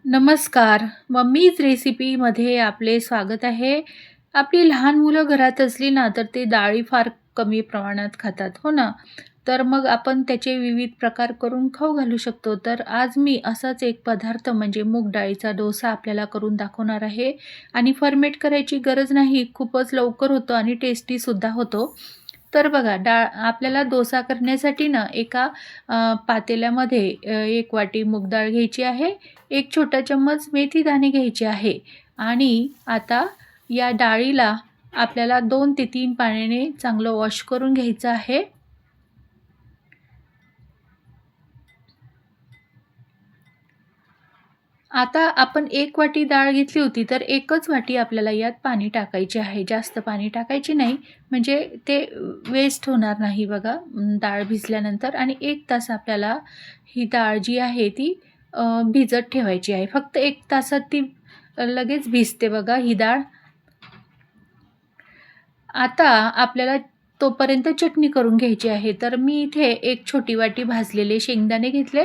नमस्कार. मम्मीज रेसिपीमध्ये आपले स्वागत आहे. आपली लहान मुलं घरात असली ना, तर ते डाळी फार कमी प्रमाणात खातात, हो ना? तर मग आपण त्याचे विविध प्रकार करून खाऊ घालू शकतो. तर आज मी असाच एक पदार्थ म्हणजे मूग डाळीचा डोसा आपल्याला करून दाखवणार आहे आणि फर्मेट करायची गरज नाही. खूपच लवकर होतो आणि टेस्टीसुद्धा होतो. तर बघा, आपल्याला डोसा करण्यासाठी ना, एका पातेल्यामध्ये 1 वाटी मूग डाळ घ्यायची आहे. 1 छोटा चम्मच मेथी दाणे घ्यायचे आहे आणि आता या डाळीला आपल्याला 2 ते 3 पाण्याने चांगलं वॉश करून घ्यायचं आहे. आता आपण 1 वाटी डाळ घेतली होती, तर 1च वाटी आपल्याला यात पाणी टाकायचे आहे. जास्त पाणी टाकायचे नाही, म्हणजे ते वेस्ट होणार नाही बघा डाळ भिजल्यानंतर. आणि 1 तास आपल्याला ही डाळ जी आहे ती भिजत ठेवायची आहे. फक्त 1 तासात ती लगेच भिजते बघा ही डाळ. आता आपल्याला तोपर्यंत चटणी करून घ्यायची आहे. तर मी इथे 1 छोटी वाटी भाजलेले शेंगदाणे घेतले.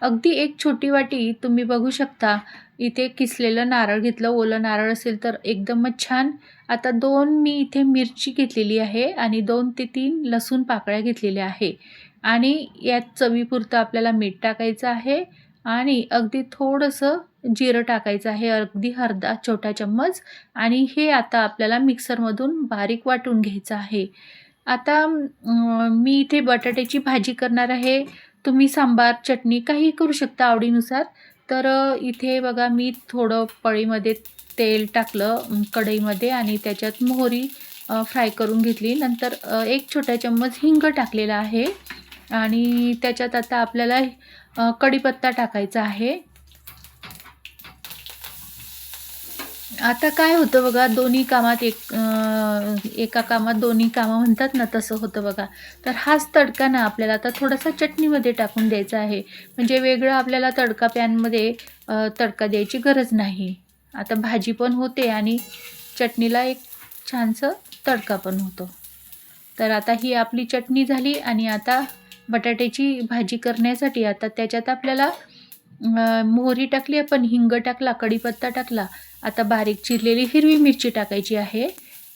अगदी 1 छोटी वाटी तुम्ही बघू शकता. इथे किसलेलं नारळ घेतलं. ओलं नारळ असेल तर एकदमच छान. आता 2 मी इथे मिरची घेतलेली आहे आणि 2 ते 3 लसूण पाकळ्या घेतलेल्या आहे. आणि यात चवीपुरतं आपल्याला मीठ टाकायचं आहे आणि अगदी थोडंसं जिरं टाकायचं आहे, अगदी अर्धा छोटा चम्मच. आणि हे आता आपल्याला मिक्सरमधून बारीक वाटून घ्यायचं आहे. आता मी इथे बटाट्याची भाजी करणार आहे. तुम्ही सांबार, चटणी काहीही करू शकता आवडीनुसार. तर इथे बघा मी थोडं पळीमध्ये तेल टाकलं कढईमध्ये आणि त्याच्यात मोहरी फ्राय करून घेतली. नंतर 1 छोटा चम्मच हिंग टाकलेला आहे आणि त्याच्यात आता आपल्याला कढीपत्ता टाकायचा आहे. आता काय होतं बघा, दोन्ही कामात एका कामात दोन्ही कामं म्हणतात ना, तसं होतं बघा. तर हाच तडका ना आपल्याला आता थोडासा चटणीमध्ये टाकून द्यायचा आहे. म्हणजे वेगळं आपल्याला तडका पॅनमध्ये तडका द्यायची गरज नाही. आता भाजी पण होते आणि चटणीला एक छानसं तडका पण होतो. तर आता ही आपली चटणी झाली आणि आता बटाट्याची भाजी करण्यासाठी आता त्याच्यात आपल्याला मोहरी टाकली आपण, हिंग टाकला, कढीपत्ता टाकला. आता बारीक चिरलेली हिरवी मिरची टाकायची आहे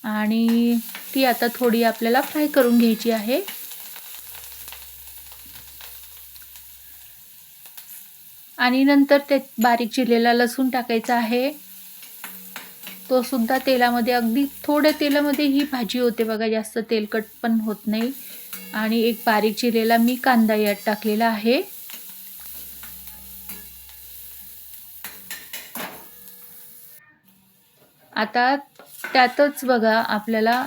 आणि ती आता थोडी आपल्याला फ्राय करून घ्यायची आहे. आणि नंतर ते बारीक चिरलेला लसूण टाकायचा आहे. तो सुद्धा तेलामध्ये, अगदी थोड्या तेलामध्ये ही भाजी होते बघा, जास्त तेलकट पण होत नाही. आणि एक बारीक चिरलेला मी कांदा यात टाकलेला आहे. आता त्यातच बघा आपल्याला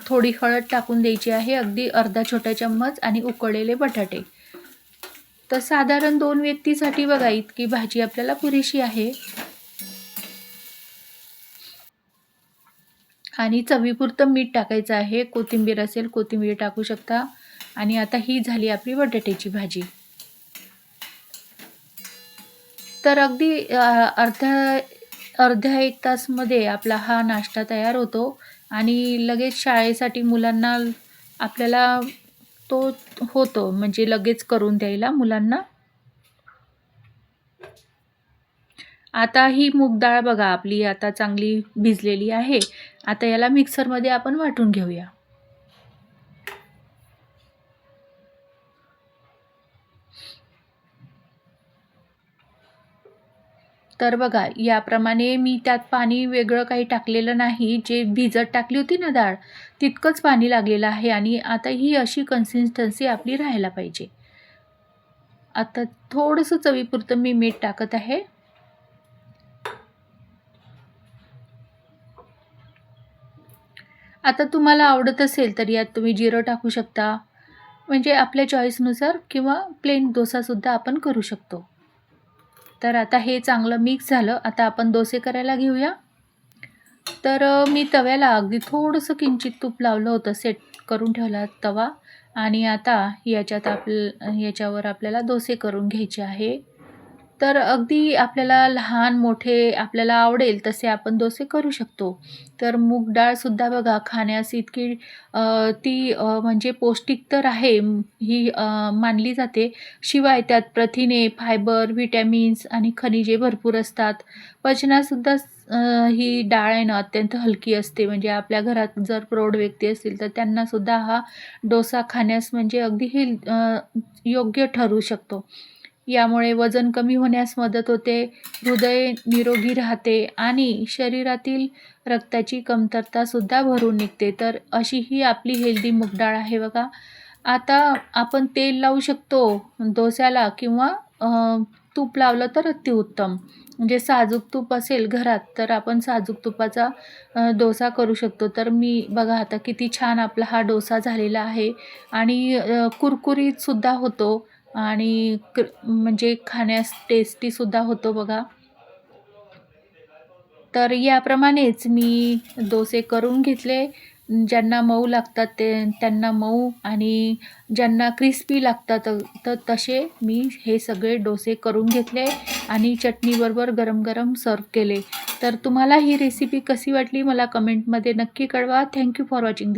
थोडी हळद टाकून द्यायची आहे, अगदी अर्धा छोटा चम्मच. आणि उकळलेले बटाटे. तर साधारण 2 व्यक्तीसाठी बघा इतकी भाजी आपल्याला पुरेशी आहे. आणि चवीपुरतं मीठ टाकायचं आहे. कोथिंबीर असेल कोथिंबीर टाकू शकता. आणि आता ही झाली आपली बटाट्याची भाजी. तर अगदी अर्ध्या 1 तासमध्ये आपला हा नाश्ता तयार होतो आणि लगेच शाळेसाठी मुलांना आपल्याला तो होतो, म्हणजे लगेच करून द्यायला मुलांना. आता ही मूग डाळ बघा आपली आता चांगली भिजलेली आहे. आता याला मिक्सरमध्ये आपण वाटून घेऊया. तर बघा याप्रमाणे मी त्यात पाणी वेगळं काही टाकलेलं नाही. जे भिजत टाकली होती ना डाळ, तितकंच पाणी लागलेलं आहे आणि आता ही अशी कन्सिस्टन्सी आपली राहायला पाहिजे. आता थोडंसं चवीपुरतं मी मीठ टाकत आहे. आता तुम्हाला आवडत असेल तर यात तुम्ही जिरं टाकू शकता. म्हणजे आपल्या चॉईसनुसार, किंवा प्लेन डोसासुद्धा आपण करू शकतो. तर आता हे चांगलं मिक्स झालं. आता आपण डोसे करायला घेऊया. तर मी तव्याला अगदी थोडंसं किंचित तूप लावलं होतं, सेट करून ठेवला तवा. आणि आता याच्यावर आपल्याला डोसे करून घ्यायचे आहे. तर अगदी आपल्याला लहान मोठे आपल्याला आवडेल तसे आपण डोसे करू शकतो. तर मूग डाळसुद्धा बघा खाण्यास इतकी ती म्हणजे पौष्टिक तर आहे ही मानली जाते. शिवाय त्यात प्रथिने, फायबर, व्हिटॅमिन्स आणि खनिजे भरपूर असतात. पचनासुद्धा ही डाळ आहे ना अत्यंत हलकी असते. म्हणजे आपल्या घरात जर प्रौढ व्यक्ती असतील तर त्यांनासुद्धा हा डोसा खाण्यास म्हणजे अगदी हे योग्य ठरू शकतो. यामुळे वजन कमी होण्यास मदत होते, हृदय निरोगी राहते आणि शरीरातील रक्ताची कमतरतासुद्धा भरून निघते. तर अशी ही आपली हेल्दी मूग डाळ आहे बघा. आता आपण तेल लावू शकतो डोस्याला किंवा तूप लावलं तर अतिउत्तम. म्हणजे साजूक तूप असेल घरात तर आपण साजूक तुपाचा डोसा करू शकतो. तर मी बघा आता किती छान आपला हा डोसा झालेला आहे आणि कुरकुरीतसुद्धा होतो आणि म्हणजे खाण्यास टेस्टीसुद्धा होतो बघा. तर याप्रमाणेच मी डोसे करून घेतले. ज्यांना मऊ लागतात त्यांना मऊ आणि ज्यांना क्रिस्पी लागतात तर तसे मी हे सगळे डोसे करून घेतले आणि चटणीबरोबर गरम-गरम सर्व्ह केले. तर तुम्हाला ही रेसिपी कशी वाटली मला कमेंटमध्ये नक्की कळवा. Thank you for watching.